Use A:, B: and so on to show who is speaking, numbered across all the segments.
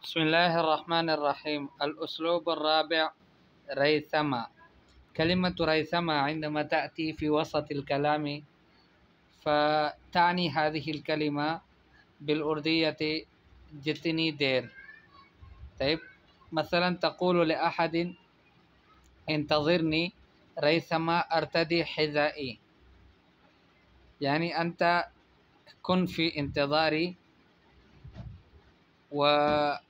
A: بسم الله الرحمن الرحيم. الأسلوب الرابع ريثما. كلمة ريثما عندما تأتي في وسط الكلام فتعني هذه الكلمة بالأردية جتني دير. طيب، مثلا تقول لأحد انتظرني ريثما أرتدي حذائي، يعني أنت كن في انتظاري وحتى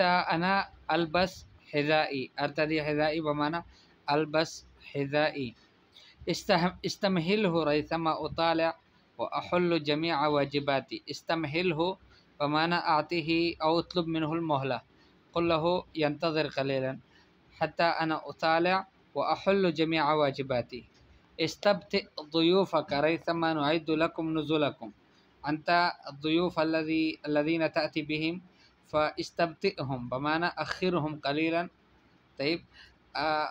A: أنا ألبس حذائي. أرتدي حذائي بمعنى ألبس حذائي. استمهله ريثما أطالع وأحل جميع واجباتي. استمهله بمعنى أعطيه أو اطلب منه المهلة، قل له ينتظر قليلا حتى أنا أطالع وأحل جميع واجباتي. استبطئ ضيوفك ريثما نعد لكم نزلكم. أنت الضيوف الذين تأتي بهم فاستبطئهم بمعنى أخرهم قليلا. طيب،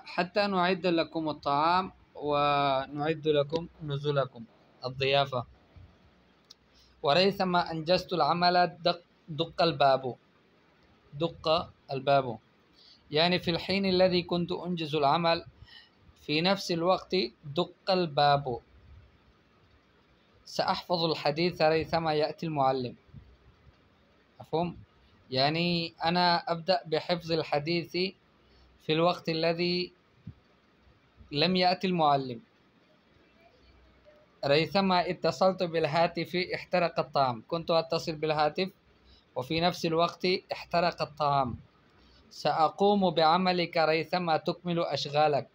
A: حتى نعد لكم الطعام ونعد لكم نزلكم الضيافة. وريثما أنجزت العمل دق الباب. دق الباب يعني في الحين الذي كنت أنجز العمل في نفس الوقت دق الباب. سأحفظ الحديث ريثما يأتي المعلم. مفهوم؟ يعني أنا أبدأ بحفظ الحديث في الوقت الذي لم يأتي المعلم. ريثما اتصلت بالهاتف احترق الطعام. كنت أتصل بالهاتف وفي نفس الوقت احترق الطعام. سأقوم بعملك ريثما تكمل أشغالك.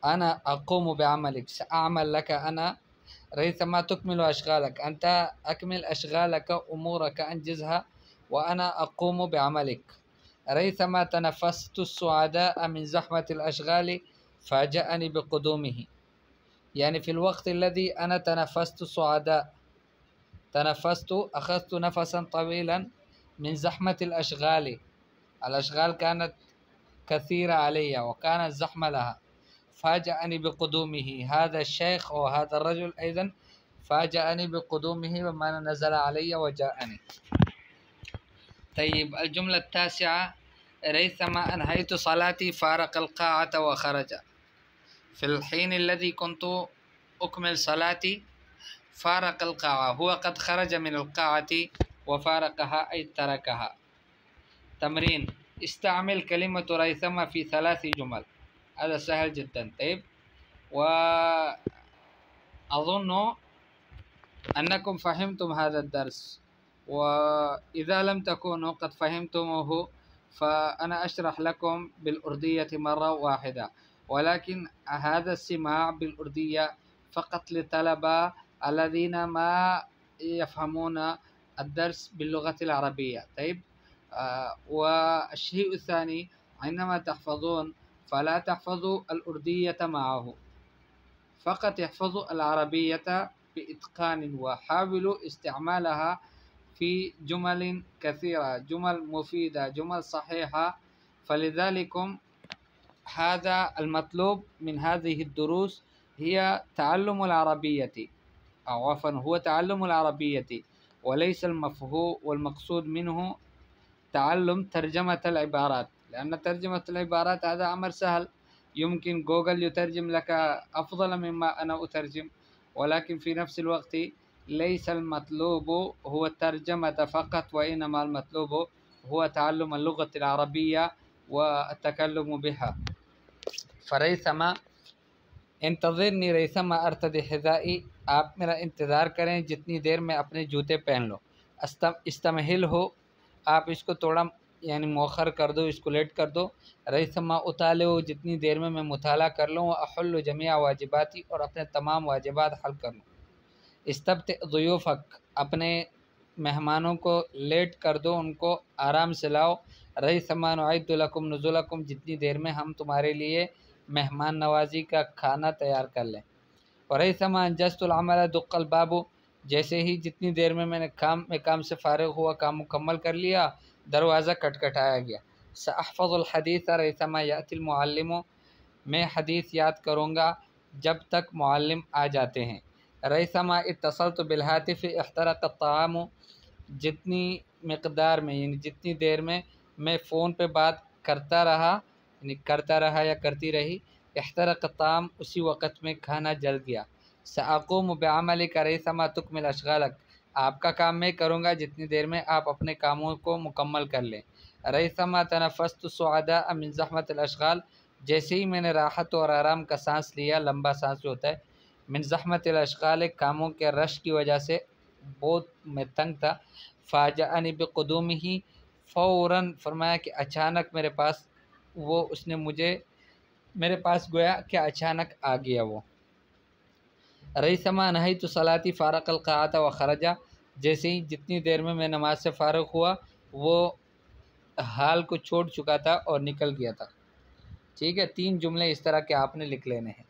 A: أنا أقوم بعملك، سأعمل لك أنا ريثما تكمل أشغالك. أنت أكمل أشغالك، أمورك أنجزها وأنا أقوم بعملك. ريثما تنفست السعداء من زحمة الأشغال فاجأني بقدومه. يعني في الوقت الذي أنا تنفست السعداء، أخذت نفسا طويلا من زحمة الأشغال. الأشغال كانت كثيرة علي وكانت زحمة لها. فاجأني بقدومه. هذا الشيخ أو هذا الرجل أيضا فاجأني بقدومه بمعنى نزل علي وجاءني. طيب، الجملة التاسعة ريثما أنهيت صلاتي فارق القاعة وخرج. في الحين الذي كنت أكمل صلاتي فارق القاعة، هو قد خرج من القاعة وفارقها أي تركها. تمرين: استعمل كلمة ريثما في 3 جمل. هذا سهل جدا. طيب، وأظن أنكم فهمتم هذا الدرس، وإذا لم تكونوا قد فهمتموه فأنا أشرح لكم بالأردية مرة واحدة، ولكن هذا السماع بالأردية فقط للطلبة الذين ما يفهمون الدرس باللغة العربية. طيب، والشيء الثاني عندما تحفظون فلا تحفظوا الأردية معه، فقط يحفظوا العربية بإتقان وحاولوا استعمالها في جمل كثيرة، جمل مفيدة، جمل صحيحة. فلذلك هذا المطلوب من هذه الدروس هي تعلم العربية، أو عفوا هو تعلم العربية، وليس المفهوم والمقصود منه تعلم ترجمة العبارات، لأن ترجمة العبارات هذا أمر سهل، يمكن جوجل يترجم لك أفضل مما أنا أترجم، ولكن في نفس الوقت ليس المطلوب هو الترجمة فقط، وإنما المطلوب هو تعلم اللغة العربية والتكلم بها. فريثما انتظرني ريثما ارتدي حذائي. आप मेरा इंतज़ार करें जितनी देर मैं अपने जूते पहन लो। इस्तमहिल हो, आप इसको थोड़ा यानी मौखर कर दो, इसको लेट कर दो। रईसमा उताले हो, जितनी देर में मैं मुताला कर लूँ। अहल्लु जमिया वाजिबाती, और अपने तमाम वाजिबात हल कर लूँ। इस्तब्ति ज़ुयूफ़क, अपने मेहमानों को लेट कर दो, उनको आराम से लाओ। रईसमा नुइद्दु लकुम नुज़ुलकुम, जितनी देर में हम तुम्हारे लिए मेहमान नवाजी का खाना तैयार कर लें। और रईसमा अंजज़्तुल अमल दुक़्क़ल बाबु, जैसे ही जितनी देर में मैंने काम से फारिग हुआ, काम मुकम्मल कर लिया, दरवाज़ा खटखटाया गया। सअहफ़ज़ुल हदीस रईसमा यातिल मुअल्लिमु, मैं हदीस याद करूँगा जब तक मुअल्लिम आ जाते हैं। रईसमा इत्तसलतु बिल हातिफ़ इख्तरक़ अत्ताअमु, जितनी मकदार में यानी जितनी देर में मैं फ़ोन पे बात करता रहा यानी करता रहा या करती रही, इहतरक़ ताम उसी वक़्त में खाना जल गया। सअक़ूमु बिअमलिक रईसमा तुकमिल अशग़ालक, आपका काम मैं करूँगा जितनी देर में आप अपने कामों को मुकम्मल कर लें। रईसमा तनफ़स्तु सुअदा मिन ज़हमतिल अशग़ाल, जैसे ही मैंने राहत और आराम का सांस लिया, लंबा सांस जो होता है, मिन ज़हमतिल अशग़ाल कामों के रश की वजह से बहुत मैं तंग था। फ़ाजअनी बिक़ुदूमिही, फ़ौरन फरमाया कि अचानक मेरे पास वो उसने मुझे मेरे पास गोया कि अचानक आ गया वो। रईसमा नही तो सलाती फ़ारक़ल क़ाअता व ख़रजा, जैसे ही जितनी देर में मैं नमाज से फ़ारिग हुआ वो हाल को छोड़ चुका था और निकल गया था। ठीक है, 3 जुमले इस तरह के आपने लिख लेने हैं।